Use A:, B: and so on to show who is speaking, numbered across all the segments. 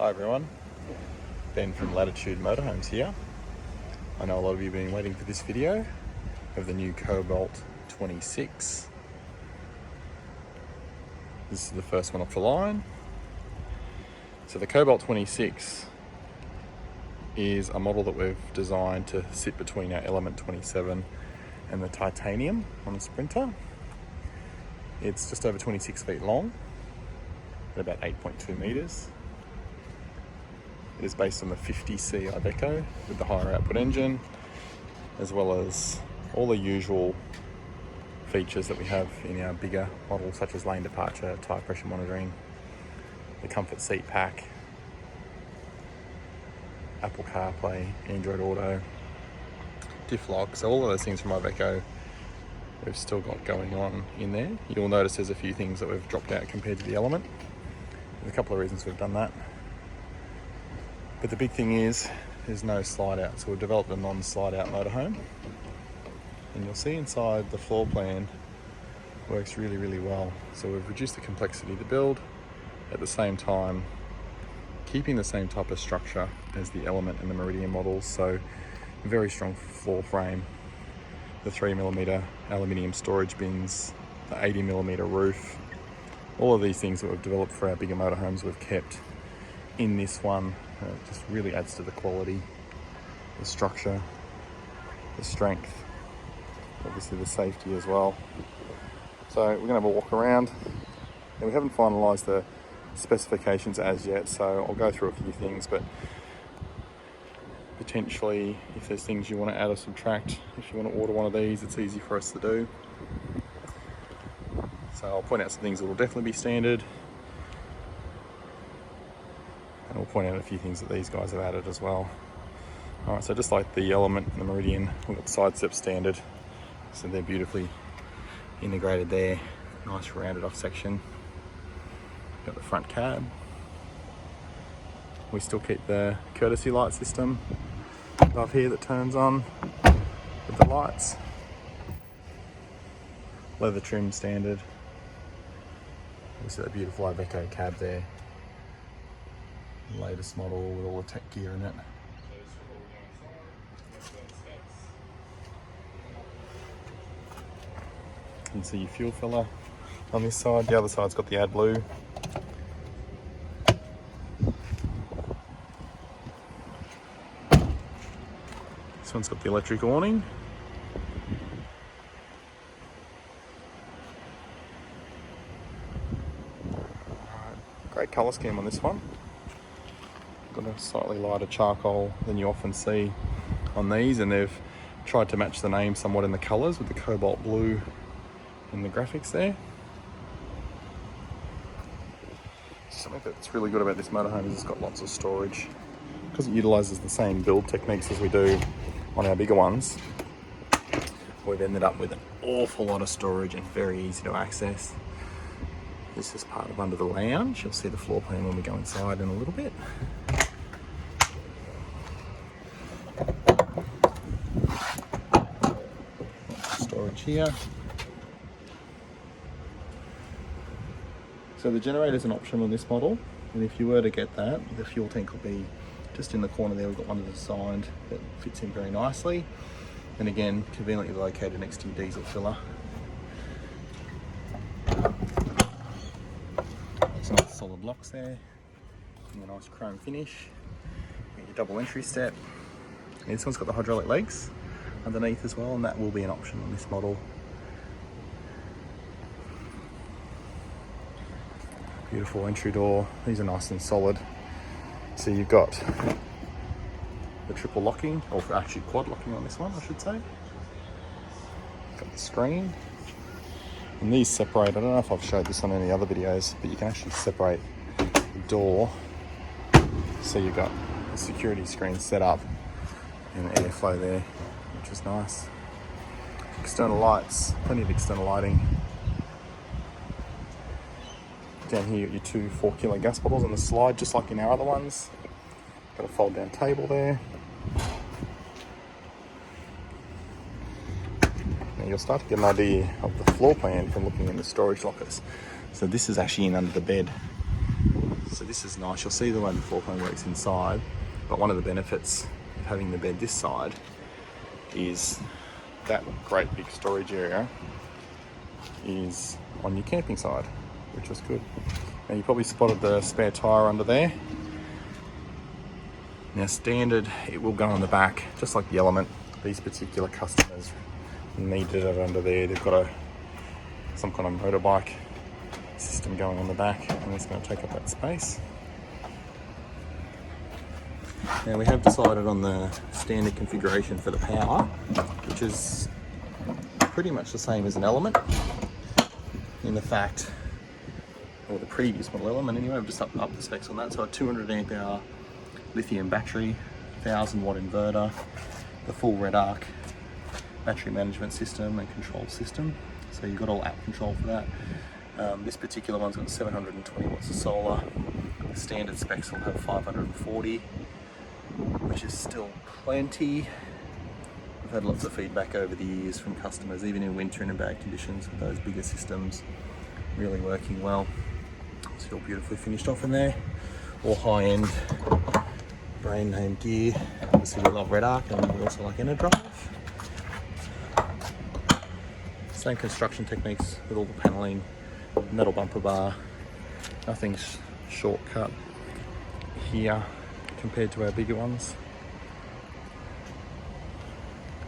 A: Hi everyone, Ben from Latitude Motorhomes here. I know a lot of you have been waiting for this video of the new Cobalt 26. This is the first one off the line. So the Cobalt 26 is a model that we've designed to sit between our Element 27 and the Titanium on the Sprinter. It's just over 26 feet long at about 8.2 metres. It is based on the 50C Iveco with the higher output engine, as well as all the usual features that we have in our bigger models, such as lane departure, tyre pressure monitoring, the comfort seat pack, Apple CarPlay, Android Auto, diff lock. So all of those things from Iveco we've still got going on in there. You'll notice there's a few things that we've dropped out compared to the Element. There's a couple of reasons we've done that. But the big thing is, there's no slide out. So we've developed a non-slide out motorhome. And you'll see inside the floor plan works really, really well. So we've reduced the complexity of the build, at the same time keeping the same type of structure as the Element and the Meridian models. So very strong floor frame, the 3mm aluminium storage bins, the 80mm roof. All of these things that we've developed for our bigger motorhomes we've kept in this one. It just really adds to the quality, the structure, the strength, obviously the safety as well. So we're going to have a walk around, and we haven't finalised the specifications as yet, so I'll go through a few things, but potentially if there's things you want to add or subtract, if you want to order one of these, it's easy for us to do. So I'll point out some things that will definitely be standard, and we'll point out a few things that these guys have added as well. Alright, so just like the Element and the Meridian, we've got side step standard, so they're beautifully integrated there. Nice rounded off section. Got the front cab. We still keep the courtesy light system above here that turns on with the lights. Leather trim standard. You see that beautiful Iveco cab there. Latest model with all the tech gear in it. You can see your fuel filler on this side. The other side's got the AdBlue. This one's got the electric awning. Great colour scheme on this one. Got a slightly lighter charcoal than you often see on these, and they've tried to match the name somewhat in the colours with the cobalt blue in the graphics there. Something that's really good about this motorhome is it's got lots of storage. Because it utilises the same build techniques as we do on our bigger ones, we've ended up with an awful lot of storage and very easy to access. This is part of under the lounge. You'll see the floor plan when we go inside in a little bit. Storage here. So the generator is an option on this model, and if you were to get that, the fuel tank will be just in the corner there. We've got one designed that fits in very nicely, and again conveniently located next to your diesel filler. Some nice solid locks there, and a nice chrome finish. Get your double entry step. And this one's got the hydraulic legs underneath as well, and that will be an option on this model. Beautiful entry door. These are nice and solid. So you've got the triple locking, or actually quad locking on this one, I should say. Got the screen. And these separate, I don't know if I've showed this on any other videos, but you can actually separate the door. So you've got a security screen set up and airflow there, which is nice. External lights, plenty of external lighting. Down here, you got your two 4-kilo gas bottles on the slide, just like in our other ones. Got a fold-down table there. Now you'll start to get an idea of the floor plan from looking in the storage lockers. So this is actually in under the bed. So this is nice. You'll see the way the floor plan works inside, but one of the benefits of having the bed this side is that great big storage area is on your camping side, which was good. Now you probably spotted the spare tyre under there. Now standard, it will go on the back, just like the Element. These particular customers needed it under there. They've got some kind of motorbike system going on the back, and it's going to take up that space. Now we have decided on the standard configuration for the power, which is pretty much the same as an Element in the fact, or the previous model Element anyway. I've just upped the specs on that. So a 200 amp hour lithium battery, 1000 watt inverter, the full red arc battery management system and control system. So you've got all app control for that. This particular one's got 720 watts of solar. The standard specs will have 540, which is still plenty. I've had lots of feedback over the years from customers, even in winter and in bad conditions with those bigger systems, really working well. It's all beautifully finished off in there. All high-end brand name gear. Obviously we love red arc and we also like Enerdrive. Same construction techniques with all the panelling, metal bumper bar. Nothing's shortcut here compared to our bigger ones.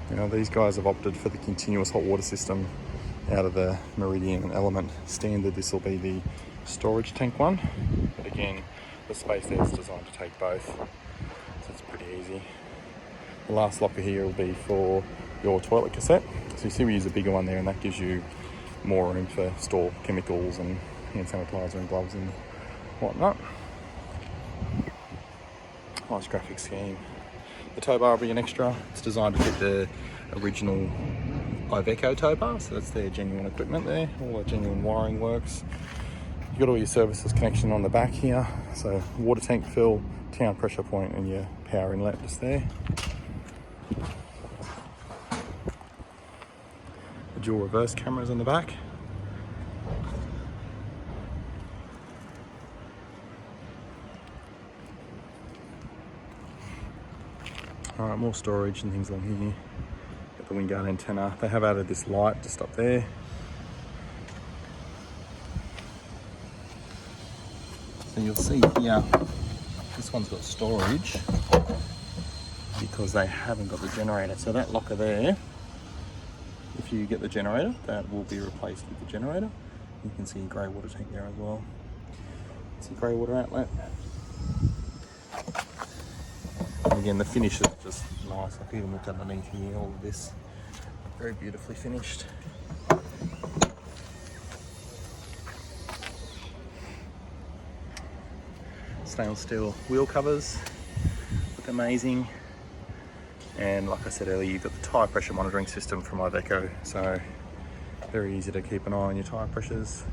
A: You know, these guys have opted for the continuous hot water system out of the Meridian and Element standard. This will be the storage tank one, but again, the space there is designed to take both, so it's pretty easy. The last locker here will be for your toilet cassette. So you see we use a bigger one there, and that gives you more room for store chemicals and hand sanitizer and gloves and whatnot. Nice graphic scheme. The tow bar will be an extra. It's designed to fit the original Iveco tow bar, so that's their genuine equipment there. All the genuine wiring works. You've got all your services connection on the back here. So water tank fill, town pressure point, and your power inlet just there. The dual reverse cameras on the back. Alright, more storage and things on here. Got the windguard antenna. They have added this light just up there. So you'll see here, this one's got storage because they haven't got the generator. So that locker there, if you get the generator, that will be replaced with the generator. You can see a grey water tank there as well. It's a grey water outlet. And again, the finish is just nice. I've even looked underneath here, all of this very beautifully finished. Stainless steel wheel covers look amazing. And like I said earlier, you've got the tyre pressure monitoring system from Iveco, so very easy to keep an eye on your tyre pressures.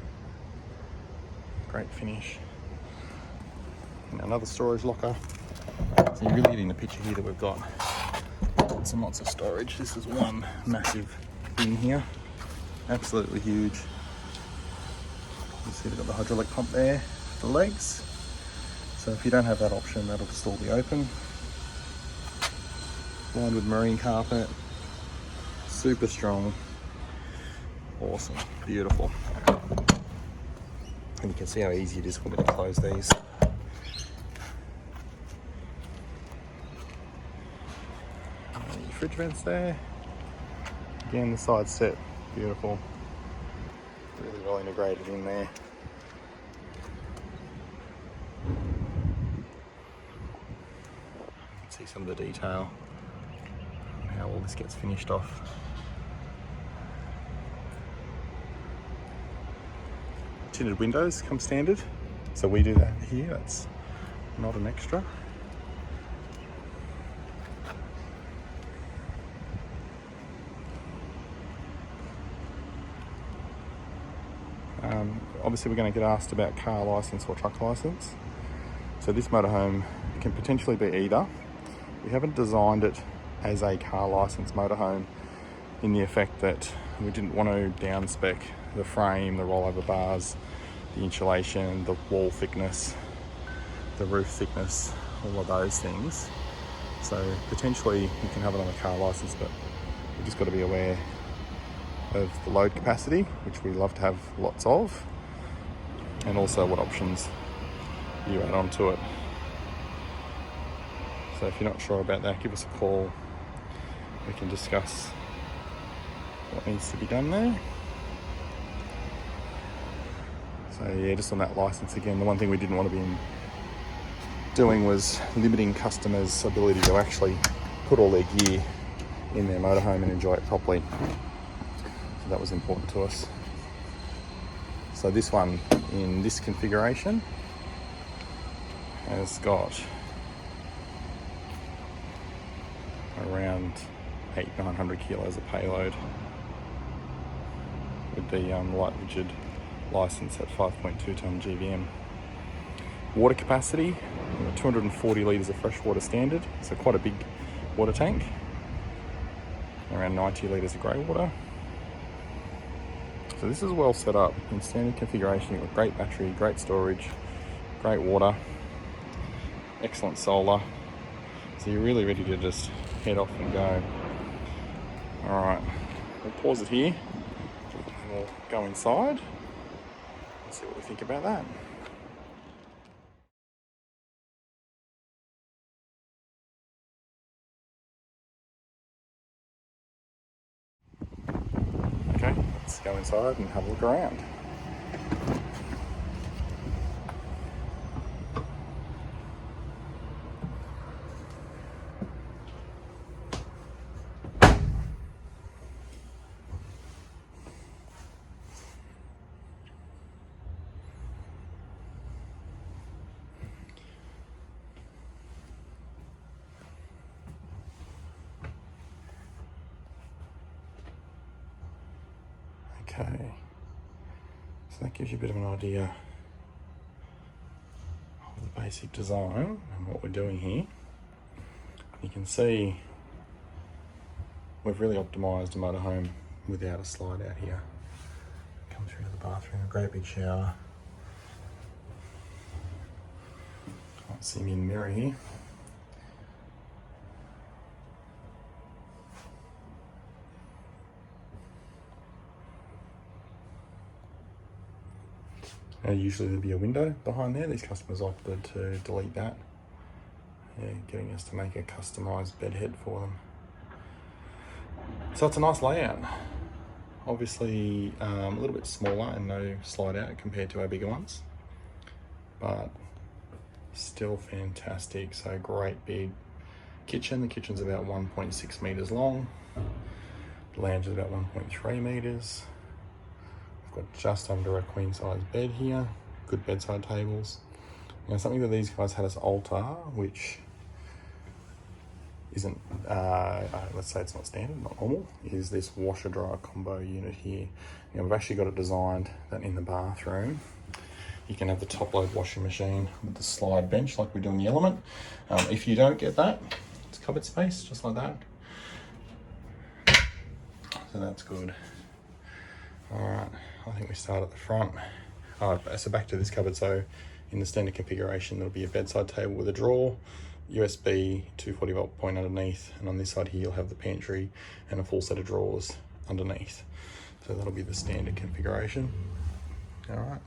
A: Great finish. And another storage locker. So you're really getting the picture here that we've got lots and lots of storage. This is one massive bin here, absolutely huge. You see they've got the hydraulic pump there, the legs. So if you don't have that option, that'll just all be open. Lined with marine carpet, super strong, awesome, beautiful. And you can see how easy it is for me to close these. Your fridge vents there. Again, the side set, beautiful. Really well integrated in there. See some of the detail, how all this gets finished off. Tinted windows come standard, so we do that here, that's not an extra. Obviously we're going to get asked about car license or truck license. So this motorhome can potentially be either. We haven't designed it as a car license motorhome in the effect that we didn't want to down spec the frame, the rollover bars, the insulation, the wall thickness. the roof thickness, all of those things. So potentially you can have it on a car license, but you've just got to be aware of the load capacity, which we love to have lots of, and also what options you add on to it. So if you're not sure about that, give us a call. We can discuss what needs to be done there. So yeah, just on that license again, the one thing we didn't want to be doing was limiting customers' ability to actually put all their gear in their motorhome and enjoy it properly. So that was important to us. So this one in this configuration has got around 800-900 kilos of payload with the light rigid license at 5.2 tonne GVM. Water capacity, 240 litres of fresh water standard, so quite a big water tank. Around 90 litres of grey water. So this is well set up in standard configuration. You've got great battery, great storage, great water, excellent solar. So you're really ready to just head off and go. Alright, we'll pause it here and we'll go inside and see what we think about that. Okay, let's go inside and have a look around. Okay, so that gives you a bit of an idea of the basic design and what we're doing here. You can see we've really optimised a motorhome without a slide out here. Come through to the bathroom, a great big shower. Can't see me in the mirror here. Usually there'd be a window behind there. These customers opted to delete that. Yeah, getting us to make a customised bed head for them. So it's a nice layout. Obviously a little bit smaller and no slide out compared to our bigger ones, but still fantastic. So great big kitchen. The kitchen's about 1.6 metres long. The lounge is about 1.3 metres. Got just under a queen size bed here, good bedside tables. Now something that these guys had us alter, which isn't, let's say it's not standard, not normal, is this washer dryer combo unit here. Now we've actually got it designed that in the bathroom, you can have the top load washing machine with the slide bench like we do in the Element. If you don't get that, it's cupboard space, just like that. So that's good. All right, I think we start at the front. So back to this cupboard. So in the standard configuration, there'll be a bedside table with a drawer, USB 240 volt point underneath, and on this side here you'll have the pantry and a full set of drawers underneath. So that'll be the standard configuration. All right.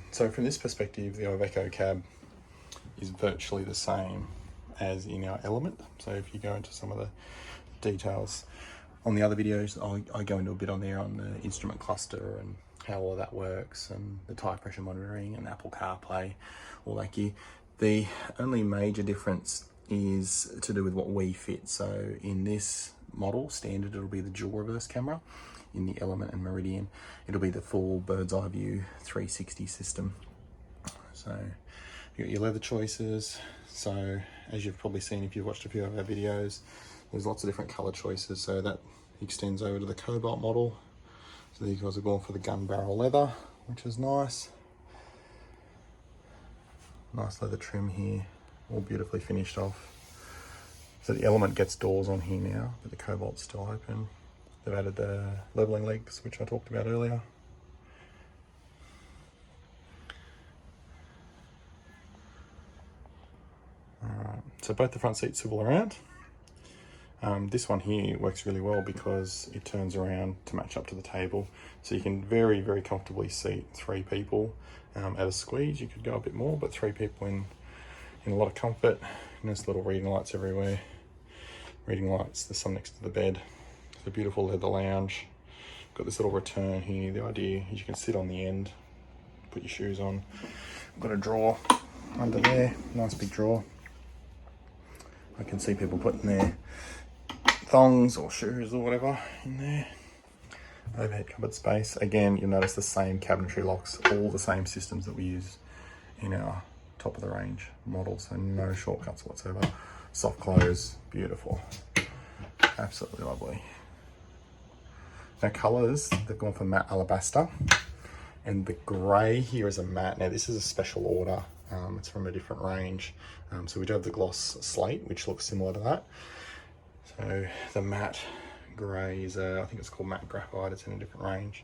A: So from this perspective, the Iveco cab is virtually the same as in our Element. So if you go into some of the details on the other videos, I go into a bit on there on the instrument cluster and how all of that works, and the tyre pressure monitoring and Apple CarPlay, all that gear. The only major difference is to do with what we fit. So in this model, standard, it'll be the dual reverse camera. In the Element and Meridian, it'll be the full bird's eye view 360 system. So you got your leather choices. So as you've probably seen if you've watched a few of our videos, there's lots of different color choices. So that extends over to the Cobalt model. So these guys are going for the gun barrel leather, which is nice. Nice leather trim here, all beautifully finished off. So the Element gets doors on here now, but the Cobalt's still open. They've added the leveling legs, which I talked about earlier. So both the front seats swivel around. This one here works really well because it turns around to match up to the table. So you can very, very comfortably seat 3 people. At a squeeze, you could go a bit more, but 3 people in a lot of comfort. And there's little reading lights everywhere. Reading lights, there's some next to the bed. It's a beautiful leather lounge. Got this little return here. The idea is you can sit on the end, put your shoes on. I've got a drawer under there, nice big drawer. I can see people putting their thongs or shoes or whatever in there. Overhead cupboard space. Again, you'll notice the same cabinetry locks, all the same systems that we use in our top of the range models, so no shortcuts whatsoever. Soft close, beautiful, absolutely lovely. Now colours, they've gone for matte alabaster, and the grey here is a matte. Now this is a special order, it's from a different range. So we do have the gloss slate, which looks similar to that. So the matte grey is, I think it's called matte graphite, it's in a different range.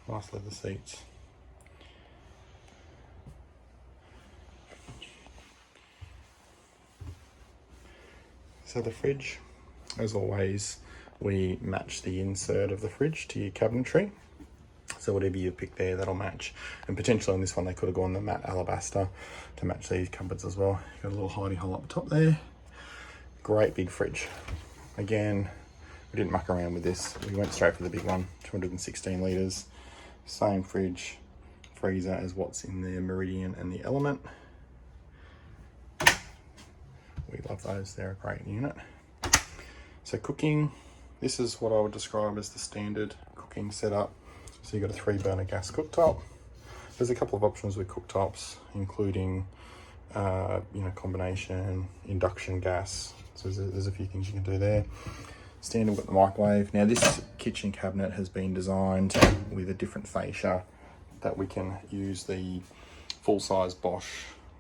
A: Nice leather seats. So the fridge, as always, we match the insert of the fridge to your cabinetry. So whatever you pick there, that'll match. And potentially on this one, they could have gone the matte alabaster to match these cupboards as well. You've got a little hidey hole up top there. Great big fridge. Again, we didn't muck around with this. We went straight for the big one, 216 litres. Same fridge, freezer as what's in the Meridian and the Element. We love those, they're a great unit. So cooking, this is what I would describe as the standard cooking setup. So you've got a 3-burner gas cooktop. There's a couple of options with cooktops, including combination, induction gas. So there's a few things you can do there. Standard, we've got the microwave. Now this kitchen cabinet has been designed with a different fascia that we can use the full-size Bosch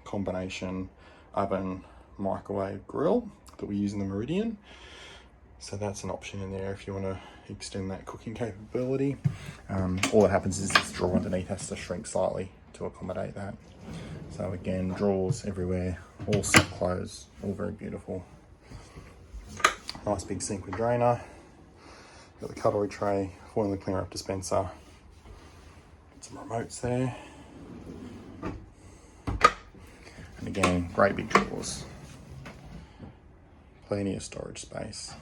A: combination oven microwave grill that we use in the Meridian. So that's an option in there if you want to extend that cooking capability. All that happens is this drawer underneath has to shrink slightly to accommodate that. So again, drawers everywhere, all soft close, all very beautiful. Nice big sink with drainer. Got the cutlery tray, foil and clear up dispenser. Some remotes there. And again, great big drawers. Plenty of storage space.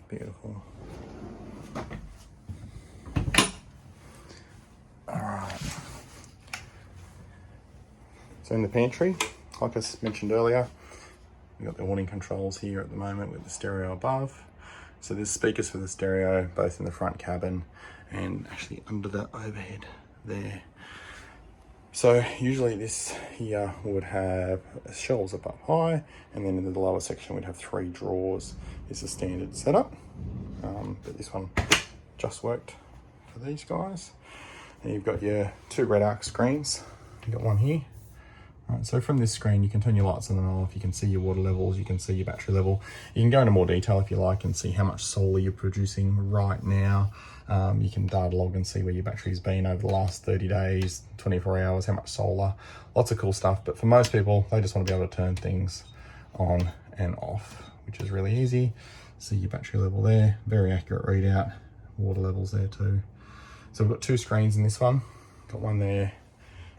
A: Beautiful. All right. So in the pantry, like I mentioned earlier, we've got the awning controls here at the moment with the stereo above. So there's speakers for the stereo, both in the front cabin and actually under the overhead there. So usually this here would have shelves up high, and then in the lower section we'd have 3 drawers. It's a standard setup, but this one just worked for these guys. And you've got your 2 red arc screens. You've got one here. Right, so from this screen you can turn your lights on and off, you can see your water levels, you can see your battery level. You can go into more detail if you like and see how much solar you're producing right now. You can data log and see where your battery's been over the last 30 days, 24 hours, how much solar, lots of cool stuff. But for most people, they just want to be able to turn things on and off, which is really easy. See your battery level there, very accurate readout, water levels there too. So we've got 2 screens in this one, got one there,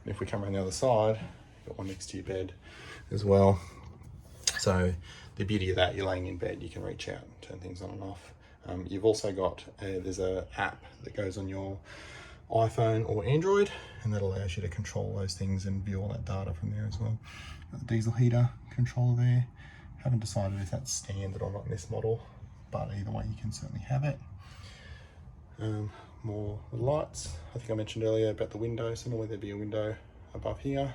A: and if we come around the other side, got one next to your bed as well. So the beauty of that, you're laying in bed, you can reach out and turn things on and off. You've also got, there's an app that goes on your iPhone or Android, and that allows you to control those things and view all that data from there as well. Got the diesel heater controller there. Haven't decided if that's standard or not in this model, but either way you can certainly have it. More lights. I think I mentioned earlier about the window, so normally there'd be a window above here.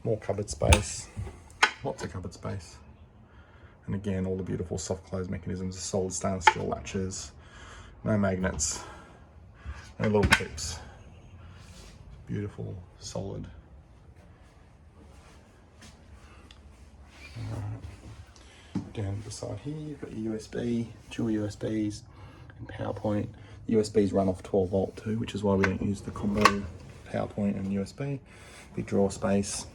A: More cupboard space, lots of cupboard space. And again, all the beautiful soft close mechanisms, the solid stainless steel latches, no magnets, no little clips. Beautiful, solid. Down the side here, you've got your USB, dual USBs, and power point. USBs run off 12 volt too, which is why we don't use the combo power point and USB. Big drawer space.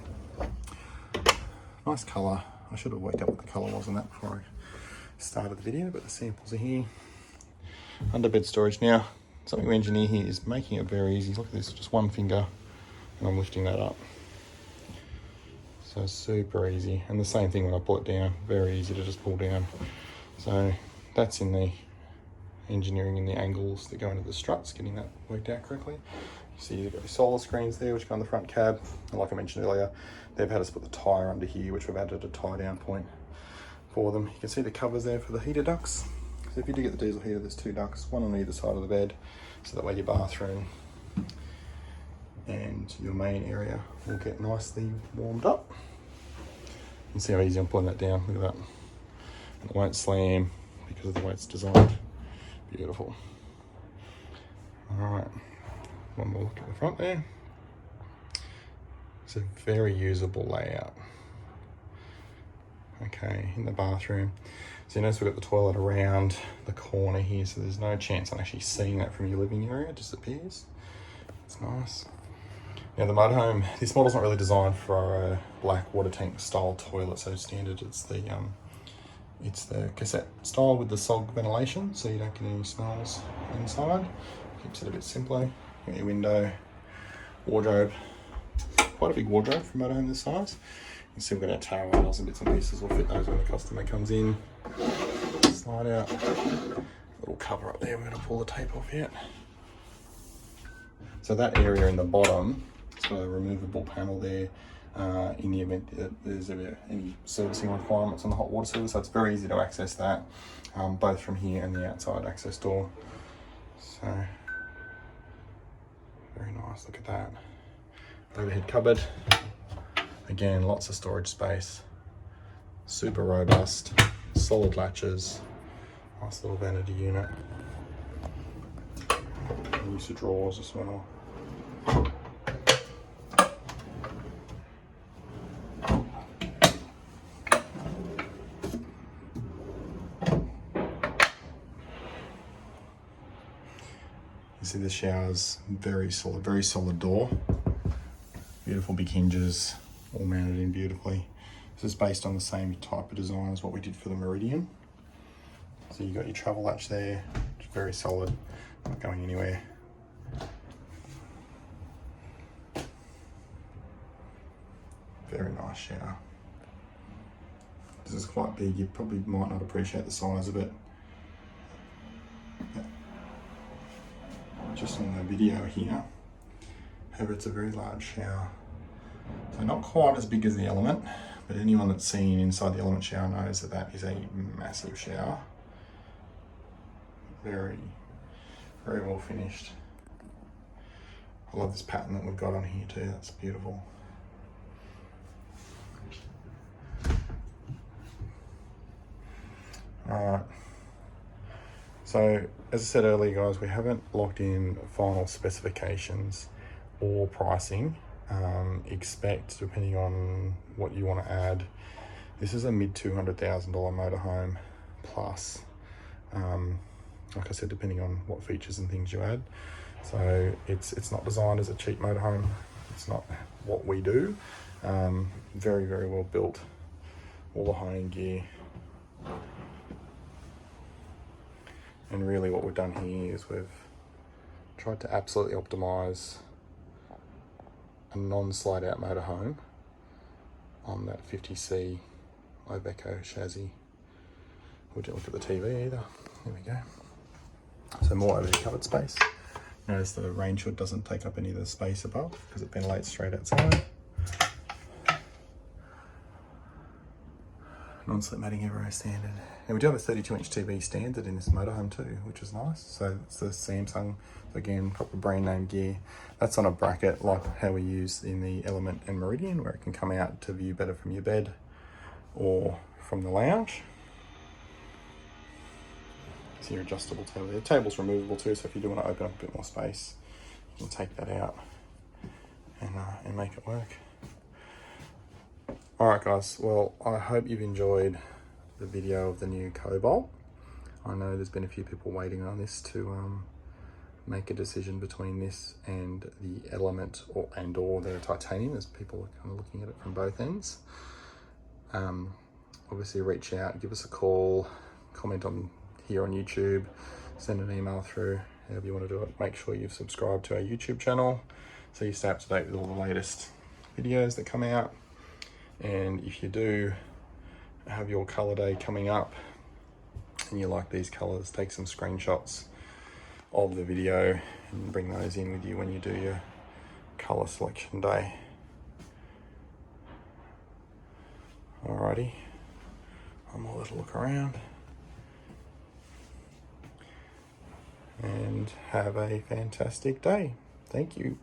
A: Nice colour. I should have worked out what the colour was on that before I started the video, but the samples are here. Underbed storage. Now, something we engineer here is making it very easy. Look at this, just one finger and I'm lifting that up. So super easy. And the same thing when I pull it down, very easy to just pull down. So that's in the engineering in the angles that go into the struts, getting that worked out correctly. You see you've got your solar screens there, which go on the front cab. And like I mentioned earlier, they've had us put the Tyre under here, which we've added a tie down point for them. You can see the covers there for the heater ducts. So if you do get the diesel heater, there's 2 ducts, one on either side of the bed. So that way your bathroom and your main area will get nicely warmed up. You can see how easy I'm pulling that down, look at that. And it won't slam because of the way it's designed. Beautiful. All right, one more look at the front there. It's a very usable layout. Okay, in the bathroom. So you notice we've got the toilet around the corner here, so there's no chance on actually seeing that from your living area, it disappears. It's nice. Now the motorhome, this model's not really designed for a black water tank style toilet, so standard it's the cassette style with the SOG ventilation, so you don't get any smells inside. Keeps it a bit simpler. You got your window, wardrobe, quite a big wardrobe for a motorhome this size. You can see we've got our towel rails and bits and pieces. We'll fit those when the customer comes in. Slide out. Little cover up there, we're going to pull the tape off yet. So that area in the bottom, it's got a removable panel there in the event that there's any servicing requirements on the hot water service. So it's very easy to access that, both from here and the outside access door. So, very nice, look at that. Overhead cupboard. Again, lots of storage space. Super robust, solid latches. Nice little vanity unit. Use of drawers as well. You see the showers, very solid door. Beautiful big hinges, all mounted in beautifully. This is based on the same type of design as what we did for the Meridian. So you got your travel latch there, it's very solid, not going anywhere. Very nice shower. This is quite big, you probably might not appreciate the size of it. Just on the video here. However, it's a very large shower. So not quite as big as the Element, but anyone that's seen inside the Element shower knows that that is a massive shower. Very well finished. I love this pattern that we've got on here too, that's beautiful. Alright, so as I said earlier guys, we haven't locked in final specifications or pricing. Expect, depending on what you want to add, this is a mid $200,000 motorhome plus, like I said, depending on what features and things you add. So it's not designed as a cheap motorhome, it's not what we do. Very well built, all the high-end gear. And really what we've done here is we've tried to absolutely optimize a non-slide out motorhome on that 50C Iveco chassis. We didn't look at the TV either. There we go. So more overhead covered space. Notice the rain hood doesn't take up any of the space above because it ventilates straight outside. Non-slip matting Euro standard. And we do have a 32-inch TV standard in this motorhome too, which is nice. So it's the Samsung, again, proper brand name gear. That's on a bracket like how we use in the Element and Meridian, where it can come out to view better from your bed or from the lounge. So your adjustable table there. The table's removable too, so if you do want to open up a bit more space, you can take that out and make it work. Alright guys, well I hope you've enjoyed the video of the new Cobalt. I know there's been a few people waiting on this to make a decision between this and the Element or the titanium, as people are kind of looking at it from both ends. Obviously reach out, give us a call, comment on here on YouTube, send an email through, however you want to do it. Make sure you've subscribed to our YouTube channel so you stay up to date with all the latest videos that come out. And if you do have your colour day coming up and you like these colours, take some screenshots of the video and bring those in with you when you do your colour selection day. Alrighty, one more little look around and have a fantastic day. Thank you.